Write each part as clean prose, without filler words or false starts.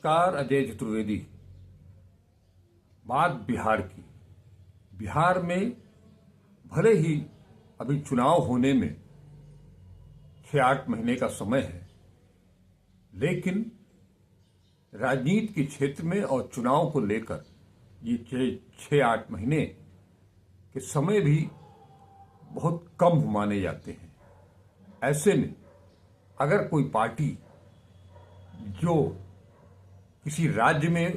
नमस्कार। अजय चतुर्वेदी। बात बिहार की। बिहार में भले ही अभी चुनाव होने में 6-8 महीने का समय है, लेकिन राजनीति के क्षेत्र में और चुनाव को लेकर ये 6-8 महीने के समय भी बहुत कम माने जाते हैं। ऐसे में अगर कोई पार्टी जो किसी राज्य में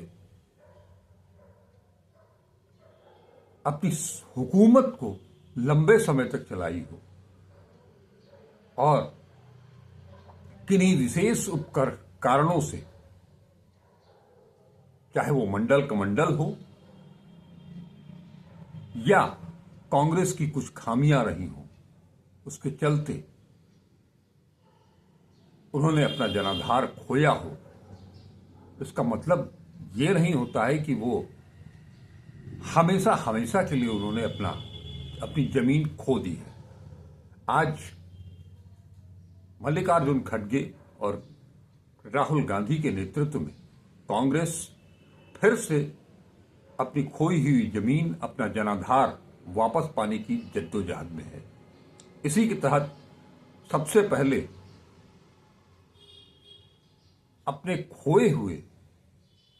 अपनी हुकूमत को लंबे समय तक चलाई हो और किन्हीं विशेष कारणों से, चाहे वो मंडल कमंडल हो या कांग्रेस की कुछ खामियां रही हो, उसके चलते उन्होंने अपना जनाधार खोया हो, इसका मतलब ये नहीं होता है कि वो हमेशा हमेशा के लिए उन्होंने अपनी जमीन खो दी है। आज मल्लिकार्जुन खड़गे और राहुल गांधी के नेतृत्व में कांग्रेस फिर से अपनी खोई हुई जमीन, अपना जनाधार वापस पाने की जद्दोजहद में है। इसी के तहत सबसे पहले अपने खोए हुए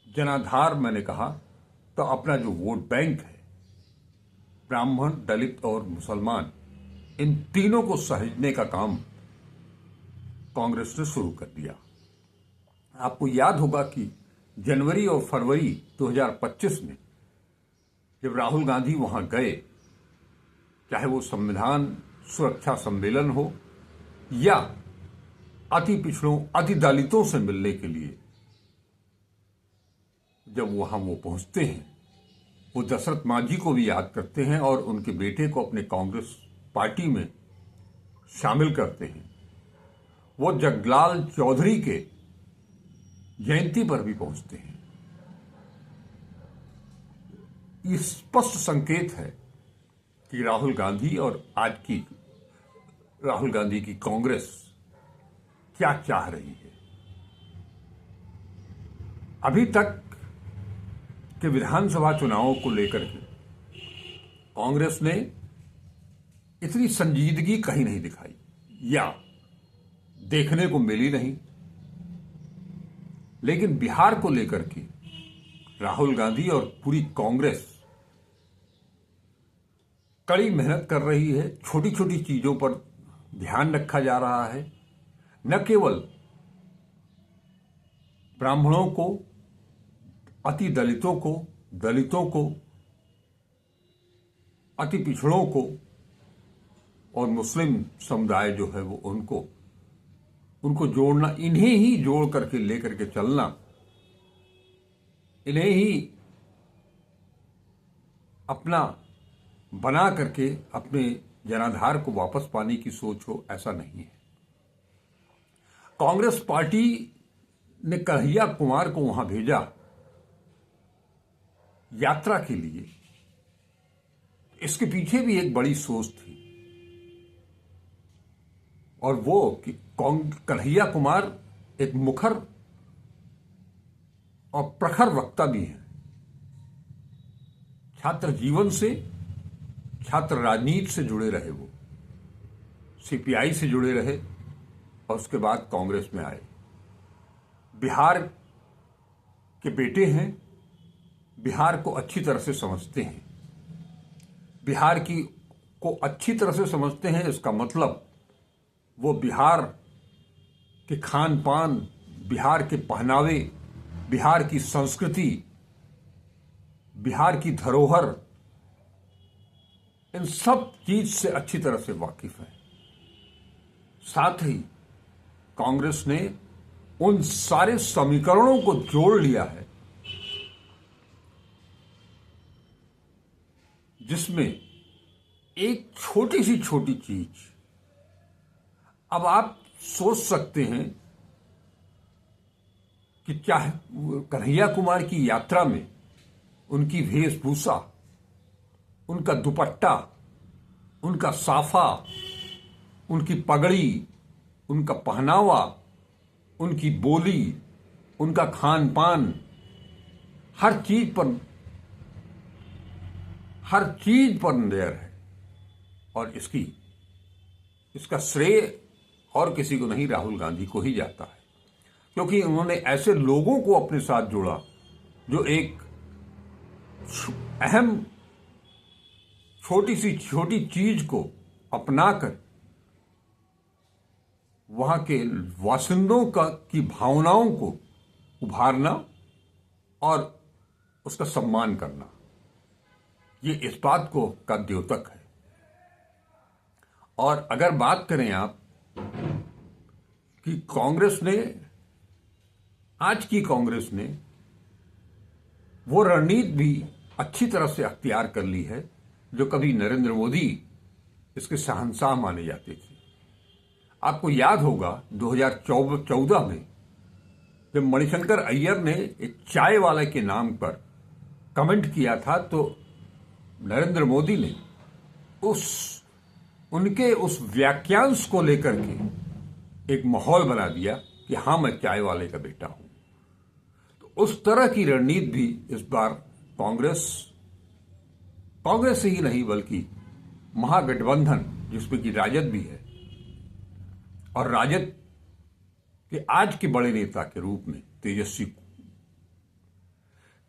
जनाधार, मैंने कहा तो अपना जो वोट बैंक है, ब्राह्मण, दलित और मुसलमान, इन तीनों को सहेजने का काम कांग्रेस ने शुरू कर दिया। आपको याद होगा कि जनवरी और फरवरी 2025 में जब राहुल गांधी वहां गए, चाहे वो संविधान सुरक्षा सम्मेलन हो या अति पिछड़ों, अति दलितों से मिलने के लिए जब वहां वो पहुंचते हैं, वो दशरथ मांझी को भी याद करते हैं और उनके बेटे को अपने कांग्रेस पार्टी में शामिल करते हैं। वो जगलाल चौधरी के जयंती पर भी पहुंचते हैं। ये स्पष्ट संकेत है कि राहुल गांधी और आज की राहुल गांधी की कांग्रेस क्या चाह रही है। अभी तक के विधानसभा चुनावों को लेकर के कांग्रेस ने इतनी संजीदगी कहीं नहीं दिखाई या देखने को मिली नहीं, लेकिन बिहार को लेकर के राहुल गांधी और पूरी कांग्रेस कड़ी मेहनत कर रही है। छोटी छोटी चीजों पर ध्यान रखा जा रहा है। न केवल ब्राह्मणों को, अति दलितों को, अति पिछड़ों को और मुस्लिम समुदाय जो है वो उनको जोड़ना, इन्हें ही जोड़ करके लेकर के चलना, इन्हें ही अपना बना करके अपने जनाधार को वापस पाने की सोच हो, ऐसा नहीं है। कांग्रेस पार्टी ने कन्हैया कुमार को वहां भेजा यात्रा के लिए। इसके पीछे भी एक बड़ी सोच थी, और वो कि कन्हैया कुमार एक मुखर और प्रखर वक्ता भी हैं। छात्र जीवन से, छात्र राजनीति से जुड़े रहे, वो सीपीआई से जुड़े रहे और उसके बाद कांग्रेस में आए। बिहार के बेटे हैं, बिहार को अच्छी तरह से समझते हैं, बिहार को अच्छी तरह से समझते हैं। इसका मतलब वो बिहार के खान पान, बिहार के पहनावे, बिहार की संस्कृति, बिहार की धरोहर, इन सब चीज से अच्छी तरह से वाकिफ है। साथ ही कांग्रेस ने उन सारे समीकरणों को जोड़ लिया है जिसमें एक छोटी सी छोटी चीज, अब आप सोच सकते हैं कि चाहे कन्हैया कुमार की यात्रा में उनकी वेशभूषा, उनका दुपट्टा, उनका साफा, उनकी पगड़ी, उनका पहनावा, उनकी बोली, उनका खान पान, हर चीज पर नजर है। और इसका श्रेय और किसी को नहीं, राहुल गांधी को ही जाता है, क्योंकि उन्होंने ऐसे लोगों को अपने साथ जोड़ा जो एक अहम छोटी चीज को अपनाकर वहां के वासिंदों की भावनाओं को उभारना और उसका सम्मान करना, ये इस बात का द्योतक है। और अगर बात करें आप कि आज की कांग्रेस ने वो रणनीति भी अच्छी तरह से अख्तियार कर ली है जो कभी नरेंद्र मोदी इसके शहंशाह माने जाते थे। आपको याद होगा 2014 में जब मणिशंकर अय्यर ने एक चाय वाले के नाम पर कमेंट किया था, तो नरेंद्र मोदी ने उनके उस वाक्यांश को लेकर के एक माहौल बना दिया कि हां, मैं चाय वाले का बेटा हूं। तो उस तरह की रणनीति भी इस बार कांग्रेस से ही नहीं बल्कि महागठबंधन, जिसमें कि राजद भी है, और राजद के आज के बड़े नेता के रूप में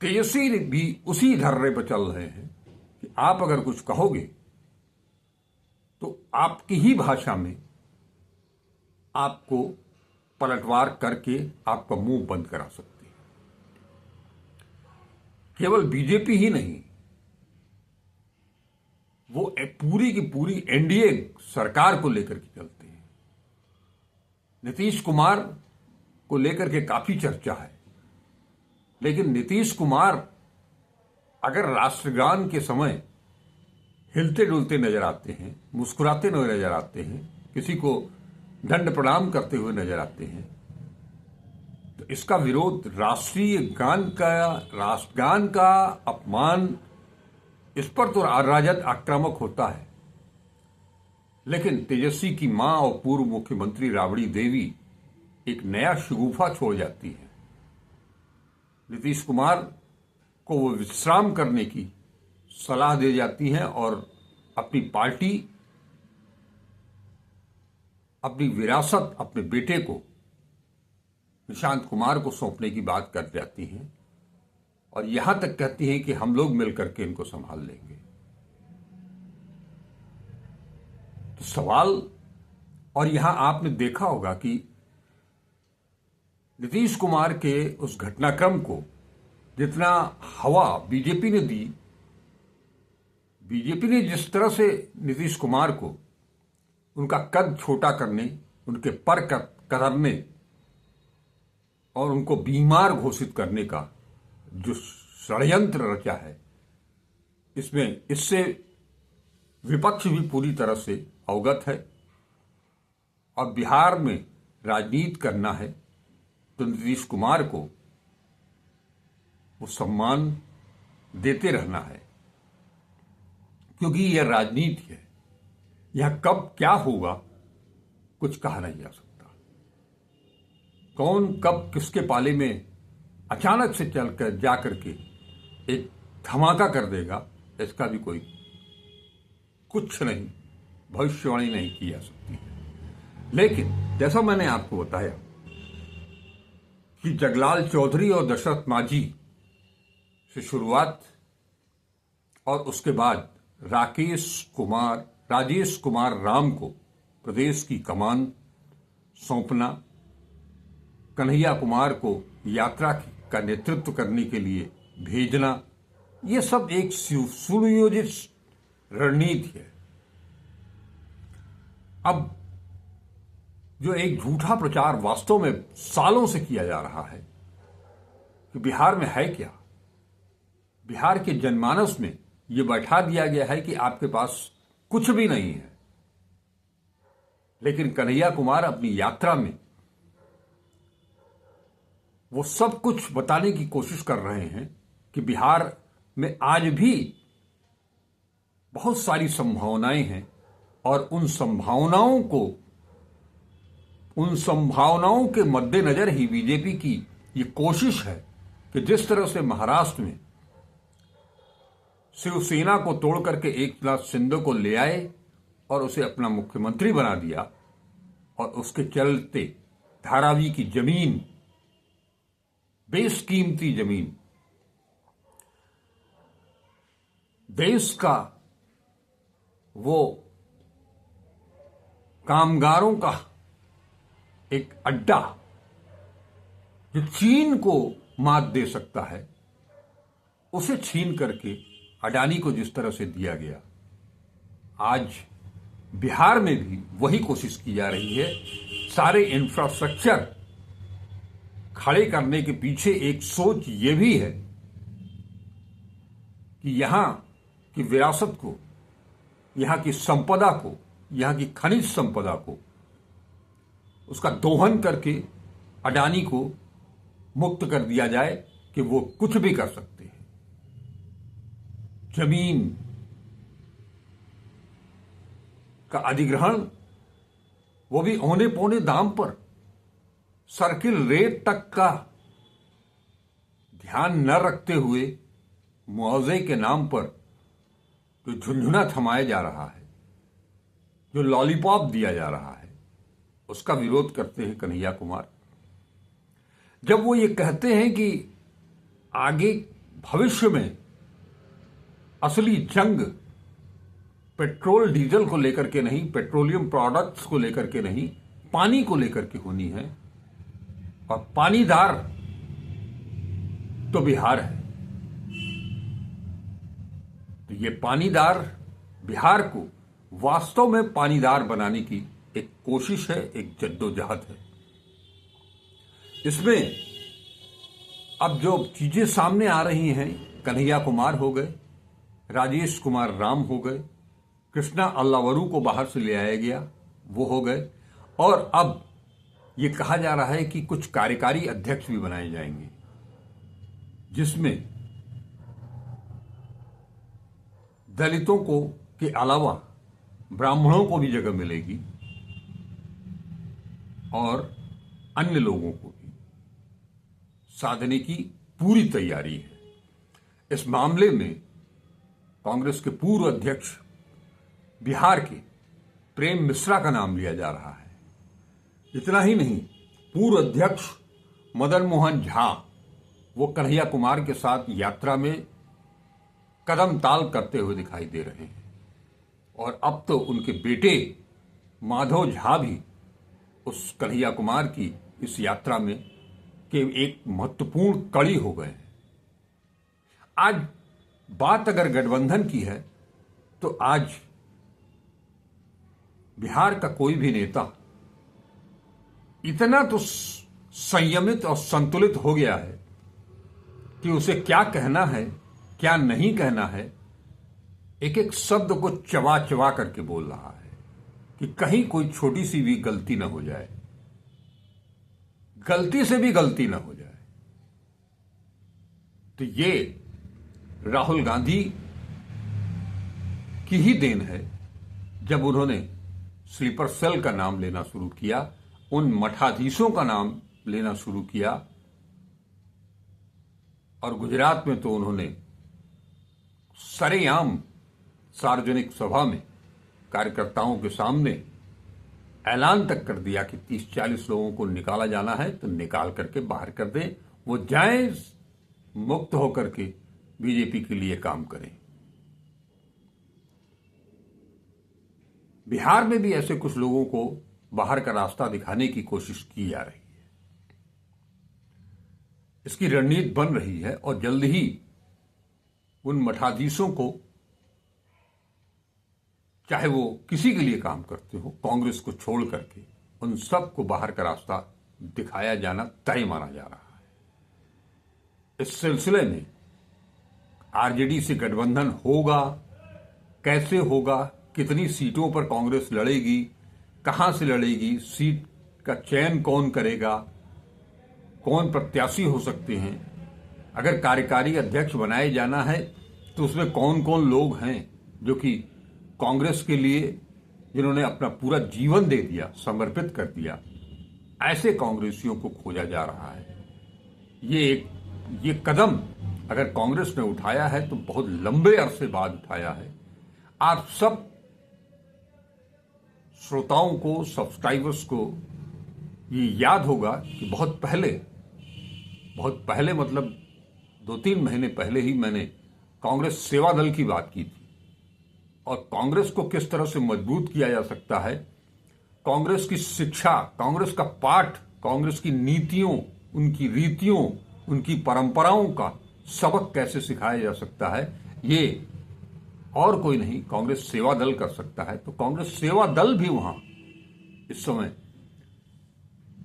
तेजस्वी भी उसी धर्रे पर चल रहे हैं कि आप अगर कुछ कहोगे तो आपकी ही भाषा में आपको पलटवार करके आपका मुंह बंद करा सकते हैं। केवल बीजेपी ही नहीं, वो पूरी की पूरी एनडीए सरकार को लेकर के चलते हैं। नीतीश कुमार को लेकर के काफी चर्चा है, लेकिन नीतीश कुमार अगर राष्ट्रगान के समय हिलते डुलते नजर आते हैं, मुस्कुराते नजर आते हैं, किसी को दंड प्रणाम करते हुए नजर आते हैं, तो इसका विरोध राष्ट्रगान का अपमान, इस पर तो राजद आक्रामक होता है। लेकिन तेजस्वी की मां और पूर्व मुख्यमंत्री राबड़ी देवी एक नया शगुफा छोड़ जाती है। नीतीश कुमार को वो विश्राम करने की सलाह दे जाती हैं और अपनी पार्टी, अपनी विरासत अपने बेटे को, निशांत कुमार को सौंपने की बात कर जाती हैं और यहां तक कहती हैं कि हम लोग मिलकर के इनको संभाल लेंगे। तो सवाल, और यहां आपने देखा होगा कि नीतीश कुमार के उस घटनाक्रम को जितना हवा बीजेपी ने दी, बीजेपी ने जिस तरह से नीतीश कुमार को उनका कद छोटा करने, उनके पर कतरने और उनको बीमार घोषित करने का जो षड्यंत्र रचा है, इससे विपक्ष भी पूरी तरह से अवगत है। और बिहार में राजनीति करना है तो नीतीश कुमार को वो सम्मान देते रहना है, क्योंकि यह राजनीति है। यह कब क्या होगा कुछ कहा नहीं जा सकता। कौन कब किसके पाले में अचानक से चलकर जाकर के एक धमाका कर देगा, इसका भी कोई कुछ नहीं, भविष्यवाणी नहीं की जा सकती है। लेकिन जैसा मैंने आपको बताया कि जगलाल चौधरी और दशरथ माझी से शुरुआत और उसके बाद राजेश कुमार राम को प्रदेश की कमान सौंपना, कन्हैया कुमार को यात्रा का नेतृत्व करने के लिए भेजना, ये सब एक सुनियोजित रणनीति है। अब जो एक झूठा प्रचार वास्तव में सालों से किया जा रहा है कि बिहार में है क्या, बिहार के जनमानस में यह बैठा दिया गया है कि आपके पास कुछ भी नहीं है। लेकिन कन्हैया कुमार अपनी यात्रा में वो सब कुछ बताने की कोशिश कर रहे हैं कि बिहार में आज भी बहुत सारी संभावनाएं हैं और उन संभावनाओं के मद्देनजर ही बीजेपी की ये कोशिश है कि जिस तरह से महाराष्ट्र में शिवसेना को तोड़ करके एकनाथ शिंदे को ले आए और उसे अपना मुख्यमंत्री बना दिया, और उसके चलते धारावी की जमीन, बेशकीमती जमीन, देश का वो कामगारों का एक अड्डा जो चीन को मात दे सकता है, उसे छीन करके अडानी को जिस तरह से दिया गया, आज बिहार में भी वही कोशिश की जा रही है। सारे इंफ्रास्ट्रक्चर खड़े करने के पीछे एक सोच ये भी है कि यहां की विरासत को, यहां की संपदा को, यहां की खनिज संपदा को, उसका दोहन करके अडानी को मुक्त कर दिया जाए कि वो कुछ भी कर सकते हैं। जमीन का अधिग्रहण, वो भी औने पौने दाम पर, सर्किल रेट तक का ध्यान न रखते हुए मुआवजे के नाम पर जो झुंझुना थमाया जा रहा है, जो लॉलीपॉप दिया जा रहा है, उसका विरोध करते हैं कन्हैया कुमार। जब वो ये कहते हैं कि आगे भविष्य में असली जंग पेट्रोल डीजल को लेकर के नहीं, पेट्रोलियम प्रोडक्ट्स को लेकर के नहीं, पानी को लेकर के होनी है, और पानीदार तो बिहार है। तो ये पानीदार बिहार को वास्तव में पानीदार बनाने की एक कोशिश है, एक जद्दोजहद है। इसमें अब जो चीजें सामने आ रही हैं, कन्हैया कुमार हो गए, राजेश कुमार राम हो गए, कृष्णा अल्लावरू को बाहर से ले आया गया, वो हो गए, और अब ये कहा जा रहा है कि कुछ कार्यकारी अध्यक्ष भी बनाए जाएंगे, जिसमें दलितों को के अलावा ब्राह्मणों को भी जगह मिलेगी और अन्य लोगों को भी साधने की पूरी तैयारी है। इस मामले में कांग्रेस के पूर्व अध्यक्ष बिहार के प्रेम मिश्रा का नाम लिया जा रहा है। इतना ही नहीं, पूर्व अध्यक्ष मदन मोहन झा, वो कन्हैया कुमार के साथ यात्रा में कदम ताल करते हुए दिखाई दे रहे हैं, और अब तो उनके बेटे माधव झा भी उस कन्हैया कुमार की इस यात्रा में के एक महत्वपूर्ण कड़ी हो गए हैं। आज बात अगर गठबंधन की है, तो आज बिहार का कोई भी नेता इतना तो संयमित और संतुलित हो गया है कि उसे क्या कहना है, क्या नहीं कहना है, एक एक शब्द को चबा चबा करके बोल रहा है कि कहीं कोई छोटी सी भी गलती ना हो जाए, गलती से भी गलती ना हो जाए। तो ये राहुल गांधी की ही देन है, जब उन्होंने स्लीपर सेल का नाम लेना शुरू किया, उन मठाधीशों का नाम लेना शुरू किया, और गुजरात में तो उन्होंने सरेआम सार्वजनिक सभा में कार्यकर्ताओं के सामने ऐलान तक कर दिया कि 30-40 लोगों को निकाला जाना है तो निकाल करके बाहर कर दें, वो जाएं, मुक्त होकर के बीजेपी के लिए काम करें। बिहार में भी ऐसे कुछ लोगों को बाहर का रास्ता दिखाने की कोशिश की जा रही है। इसकी रणनीति बन रही है, और जल्द ही उन मठाधीशों को, चाहे वो किसी के लिए काम करते हो, कांग्रेस को छोड़ करके उन सब को बाहर का रास्ता दिखाया जाना तय माना जा रहा है। इस सिलसिले में आरजेडी से गठबंधन होगा, कैसे होगा, कितनी सीटों पर कांग्रेस लड़ेगी, कहां से लड़ेगी, सीट का चयन कौन करेगा, कौन प्रत्याशी हो सकते हैं, अगर कार्यकारी अध्यक्ष बनाए जाना है तो उसमें कौन कौन लोग हैं जो कि कांग्रेस के लिए, जिन्होंने अपना पूरा जीवन दे दिया, समर्पित कर दिया, ऐसे कांग्रेसियों को खोजा जा रहा है। ये कदम अगर कांग्रेस ने उठाया है तो बहुत लंबे अरसे बाद उठाया है। आप सब श्रोताओं को, सब्सक्राइबर्स को ये याद होगा कि बहुत पहले मतलब 2-3 महीने पहले ही मैंने कांग्रेस सेवा दल की बात की थी और कांग्रेस को किस तरह से मजबूत किया जा सकता है, कांग्रेस की शिक्षा, कांग्रेस का पाठ, कांग्रेस की नीतियों, उनकी रीतियों, उनकी परंपराओं का सबक कैसे सिखाया जा सकता है, ये और कोई नहीं कांग्रेस सेवा दल कर सकता है। तो कांग्रेस सेवा दल भी वहां इस समय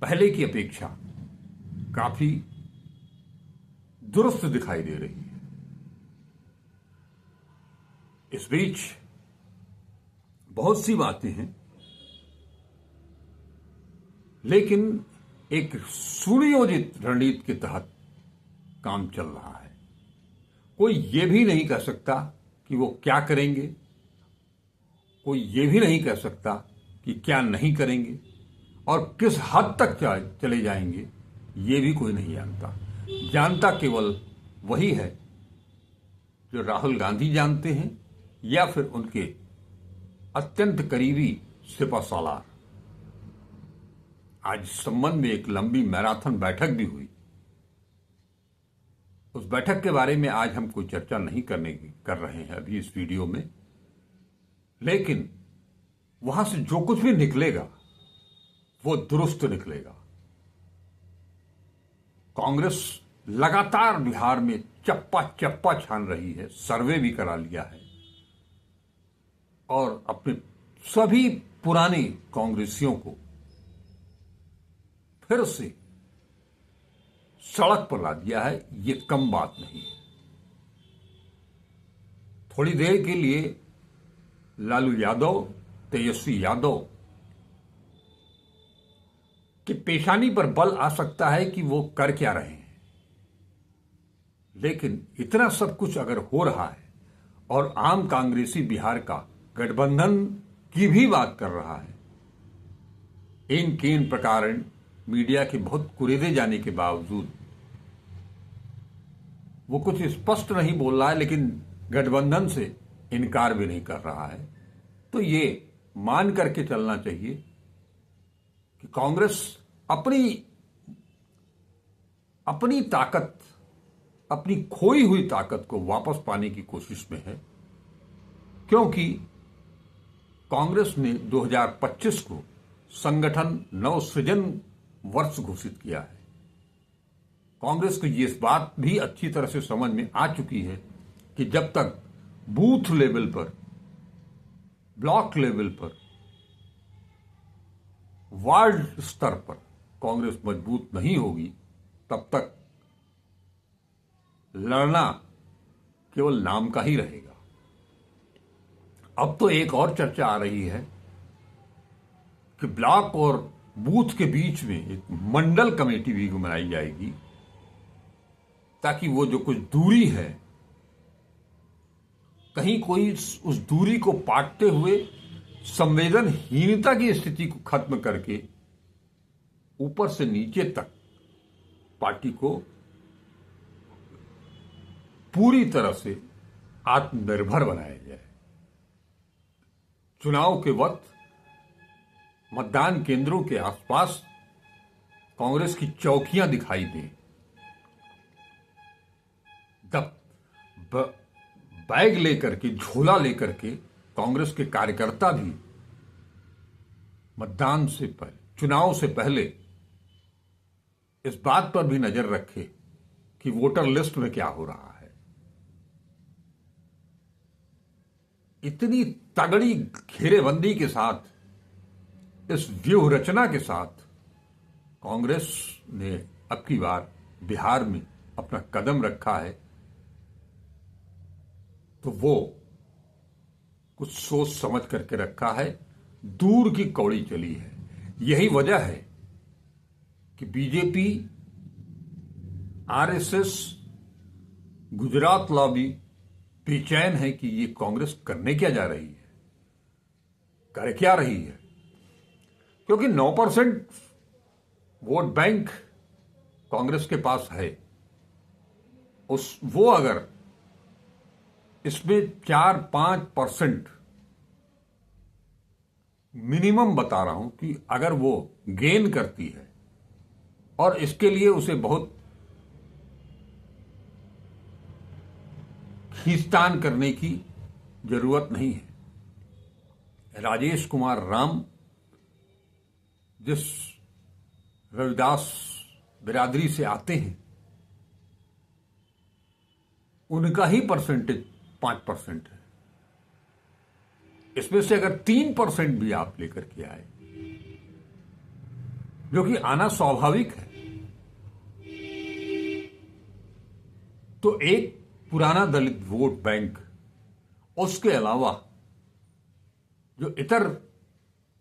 पहले की अपेक्षा काफी दुरुस्त दिखाई दे रही है। इस बीच बहुत सी बातें हैं, लेकिन एक सुनियोजित रणनीति के तहत काम चल रहा है। कोई ये भी नहीं कह सकता कि वो क्या करेंगे, कोई ये भी नहीं कह सकता कि क्या नहीं करेंगे और किस हद तक चले जाएंगे, ये भी कोई नहीं जानता केवल वही है जो राहुल गांधी जानते हैं या फिर उनके अत्यंत करीबी सिपहसालार। आज इस संबंध में एक लंबी मैराथन बैठक भी हुई। उस बैठक के बारे में आज हम कोई चर्चा नहीं कर रहे हैं अभी इस वीडियो में, लेकिन वहां से जो कुछ भी निकलेगा वो दुरुस्त निकलेगा। कांग्रेस लगातार बिहार में चप्पा छान रही है, सर्वे भी करा लिया है और अपने सभी पुराने कांग्रेसियों को फिर से सड़क पर ला दिया है। ये कम बात नहीं है। थोड़ी देर के लिए लालू यादव, तेजस्वी यादव की पेशानी पर बल आ सकता है कि वो कर क्या रहे हैं, लेकिन इतना सब कुछ अगर हो रहा है और आम कांग्रेसी बिहार का गठबंधन की भी बात कर रहा है, इन केन प्रकार मीडिया के बहुत कुरेदे जाने के बावजूद वो कुछ स्पष्ट नहीं बोल रहा है, लेकिन गठबंधन से इनकार भी नहीं कर रहा है। तो ये मान करके चलना चाहिए कि कांग्रेस अपनी ताकत, अपनी खोई हुई ताकत को वापस पाने की कोशिश में है, क्योंकि कांग्रेस ने 2025 को संगठन नवसृजन वर्ष घोषित किया है। कांग्रेस को ये बात भी अच्छी तरह से समझ में आ चुकी है कि जब तक बूथ लेवल पर, ब्लॉक लेवल पर, वार्ड स्तर पर कांग्रेस मजबूत नहीं होगी, तब तक लड़ना केवल नाम का ही रहेगा। अब तो एक और चर्चा आ रही है कि ब्लॉक और बूथ के बीच में एक मंडल कमेटी भी बनाई जाएगी, ताकि वो जो कुछ दूरी है, कहीं कोई उस दूरी को पाटते हुए संवेदनहीनता की स्थिति को खत्म करके ऊपर से नीचे तक पार्टी को पूरी तरह से आत्मनिर्भर बनाया जाए। चुनाव के वक्त मतदान केंद्रों के आसपास कांग्रेस की चौकियां दिखाई दें, बैग लेकर के, झोला लेकर के कांग्रेस के कार्यकर्ता भी मतदान से पहले, चुनाव से पहले इस बात पर भी नजर रखे कि वोटर लिस्ट में क्या हो रहा है। इतनी तगड़ी घेरेबंदी के साथ, इस व्यूह रचना के साथ कांग्रेस ने अब की बार बिहार में अपना कदम रखा है, तो वो कुछ सोच समझ करके रखा है, दूर की कौड़ी चली है। यही वजह है कि बीजेपी, आरएसएस, गुजरात लॉबी बेचैन है कि ये कांग्रेस करने क्या जा रही है, कर क्या रही है, क्योंकि 9% वोट बैंक कांग्रेस के पास है। वो अगर इसमें 4-5% मिनिमम बता रहा हूं कि अगर वो गेन करती है, और इसके लिए उसे बहुत खींचतान करने की जरूरत नहीं है। राजेश कुमार राम जिस रविदास बिरादरी से आते हैं, उनका ही परसेंटेज 5% है। इसमें से अगर 3% भी आप लेकर के आए, जो कि आना स्वाभाविक है, तो एक पुराना दलित वोट बैंक, उसके अलावा जो इतर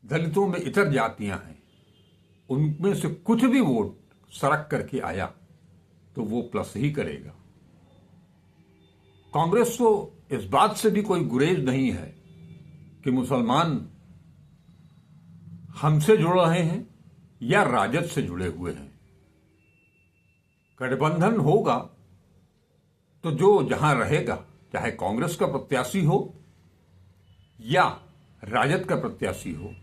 दलितों में इतर जातियां हैं, उनमें से कुछ भी वोट सरक करके आया तो वो प्लस ही करेगा। कांग्रेस को इस बात से भी कोई गुरेज नहीं है कि मुसलमान हमसे जुड़ रहे हैं या राजद से जुड़े हुए हैं। गठबंधन होगा तो जो जहां रहेगा, चाहे कांग्रेस का प्रत्याशी हो या राजद का प्रत्याशी हो,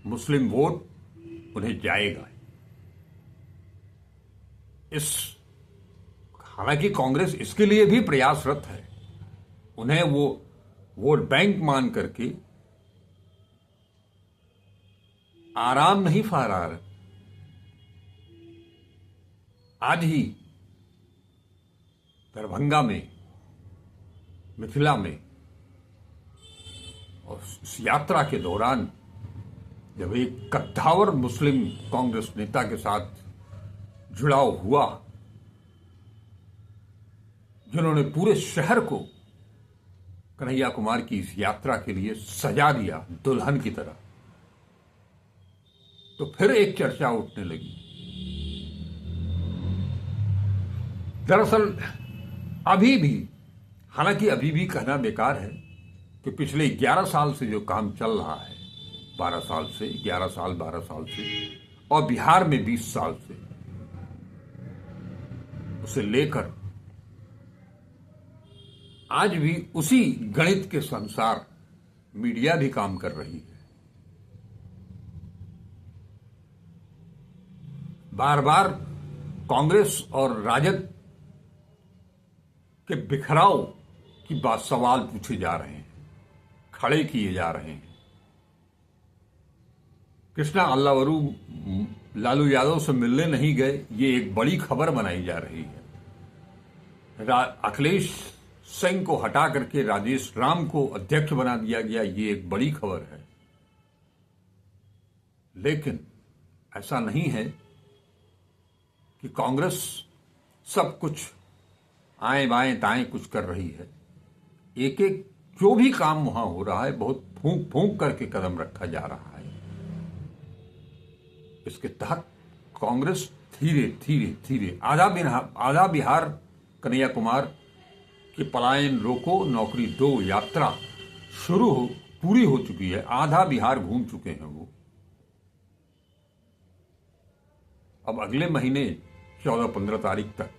मुस्लिम वोट उन्हें जाएगा। हालांकि कांग्रेस इसके लिए भी प्रयासरत है, उन्हें वो वोट बैंक मान करके आराम नहीं फरा रहे। आज ही दरभंगा में, मिथिला में, और इस यात्रा के दौरान जब एक कद्दावर मुस्लिम कांग्रेस नेता के साथ जुड़ाव हुआ, जिन्होंने पूरे शहर को कन्हैया कुमार की इस यात्रा के लिए सजा दिया दुल्हन की तरह, तो फिर एक चर्चा उठने लगी। दरअसल अभी भी, हालांकि अभी भी कहना बेकार है कि पिछले 11 साल से जो काम चल रहा है, 12 साल से, 11 साल 12 साल से, और बिहार में 20 साल से, उसे लेकर आज भी उसी गणित के अनुसार मीडिया भी काम कर रही है। बार बार कांग्रेस और राजद के बिखराव की बात, सवाल पूछे जा रहे हैं, खड़े किए जा रहे हैं। कृष्णा अल्लावरू लालू यादव से मिलने नहीं गए, ये एक बड़ी खबर बनाई जा रही है। अखिलेश सिंह को हटा करके राजेश राम को अध्यक्ष बना दिया गया, ये एक बड़ी खबर है। लेकिन ऐसा नहीं है कि कांग्रेस सब कुछ आए बाएं ताएं कुछ कर रही है। एक एक जो भी काम वहां हो रहा है, बहुत फूंक फूंक करके कदम रखा जा रहा है। इसके तहत कांग्रेस धीरे धीरे धीरे आधा बिहार कन्हैया कुमार कि पलायन रोको नौकरी दो यात्रा पूरी हो चुकी है। आधा बिहार घूम चुके हैं वो। अब अगले महीने 14-15 तारीख तक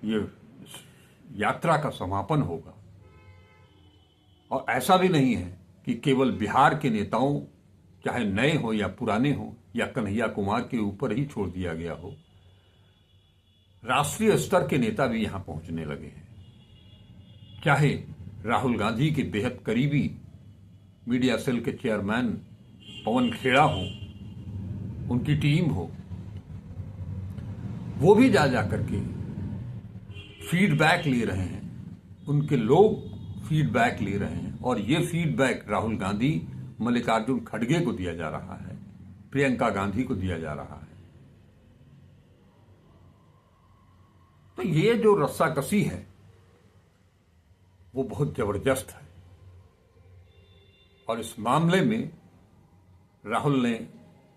ये यात्रा का समापन होगा। और ऐसा भी नहीं है कि केवल बिहार के नेताओं, चाहे नए हो या पुराने हो या कन्हैया कुमार के ऊपर ही छोड़ दिया गया हो, राष्ट्रीय स्तर के नेता भी यहां पहुंचने लगे हैं। चाहे राहुल गांधी के बेहद करीबी मीडिया सेल के चेयरमैन पवन खेड़ा हो, उनकी टीम हो, वो भी जा करके फीडबैक ले रहे हैं, उनके लोग फीडबैक ले रहे हैं। और ये फीडबैक राहुल गांधी, मल्लिकार्जुन खड़गे को दिया जा रहा है, प्रियंका गांधी को दिया जा रहा है। तो ये जो रस्साकसी है वो बहुत जबरदस्त है। और इस मामले में राहुल ने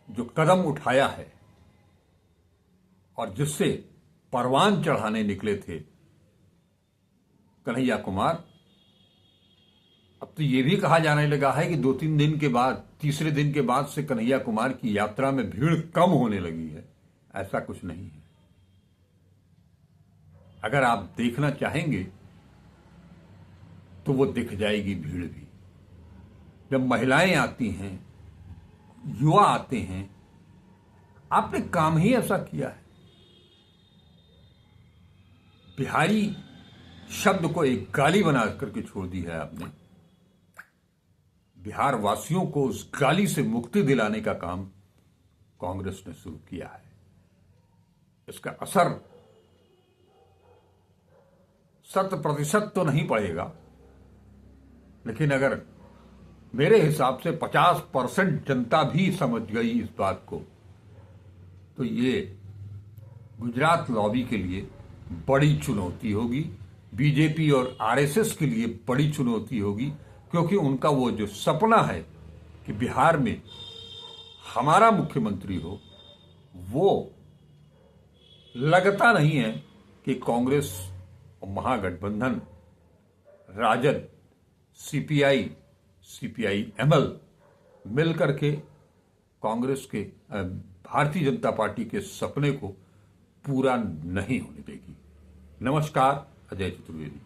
जो कदम उठाया है और जिससे परवान चढ़ाने निकले थे कन्हैया कुमार, अब तो ये भी कहा जाने लगा है कि 2-3 दिन के बाद, तीसरे दिन के बाद से कन्हैया कुमार की यात्रा में भीड़ कम होने लगी है। ऐसा कुछ नहीं है, अगर आप देखना चाहेंगे तो वो दिख जाएगी भीड़ भी। जब महिलाएं आती हैं, युवा आते हैं, आपने काम ही ऐसा किया है। बिहारी शब्द को एक गाली बना करके छोड़ दी है आपने। बिहार वासियों को उस गाली से मुक्ति दिलाने का काम कांग्रेस ने शुरू किया है। इसका असर 100% तो नहीं पड़ेगा, लेकिन अगर मेरे हिसाब से 50% जनता भी समझ गई इस बात को, तो ये गुजरात लॉबी के लिए बड़ी चुनौती होगी, बीजेपी और आरएसएस के लिए बड़ी चुनौती होगी, क्योंकि उनका वो जो सपना है कि बिहार में हमारा मुख्यमंत्री हो, वो लगता नहीं है कि कांग्रेस और महागठबंधन, राजद, सीपीआई एमएल मिलकर के कांग्रेस के भारतीय जनता पार्टी के सपने को पूरा नहीं होने देगी। नमस्कार, अजय चतुर्वेदी।